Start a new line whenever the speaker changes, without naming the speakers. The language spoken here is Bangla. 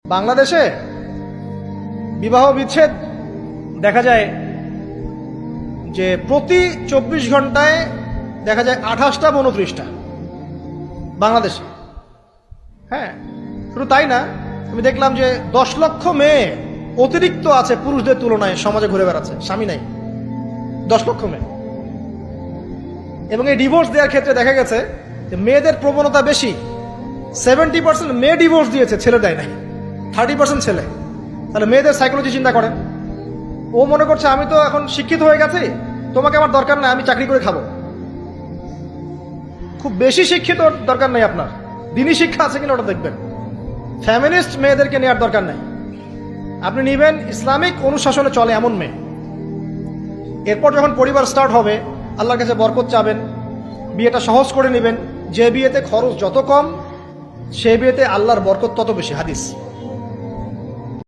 বাংলাদেশে বিবাহ বিচ্ছেদ দেখা যায় যে প্রতি 24 ঘন্টায় দেখা যায় 28টা 29টা বাংলাদেশে। হ্যাঁ, শুধু তাই না, আমি দেখলাম যে 10 লক্ষ মেয়ে অতিরিক্ত আছে পুরুষদের তুলনায় সমাজে ঘুরে বেড়াচ্ছে, স্বামী নাই। 10 লক্ষ মেয়ে। এবং এই ডিভোর্স দেওয়ার ক্ষেত্রে দেখা গেছে যে মেয়েদের প্রবণতা বেশি। 70% মেয়ে ডিভোর্স দিয়েছে, ছেলে দেয় নাই। 30% ছেলে। তাহলে মেয়েদের সাইকোলজি চিন্তা করেন। ও মনে করছে আমি তো এখন শিক্ষিত হয়ে গেছি, তোমাকে আমার দরকার নাই, আমি চাকরি করে খাবো। খুব বেশি শিক্ষিত দরকার নাই আপনার, দিনী শিক্ষা আছে কিনা ওটা দেখবেন। ফ্যামিনিস্ট মেয়েদেরকে নেওয়ার দরকার নাই, আপনি নিবেন ইসলামিক অনুশাসনে চলে এমন মেয়ে। এরপর যখন পরিবার স্টার্ট হবে, আল্লাহর কাছে বরকত চাবেন, বিয়েটা সহজ করে নেবেন। যে বিয়েতে খরচ যত কম, সে বিয়েতে আল্লাহর বরকত তত বেশি। হাদিস।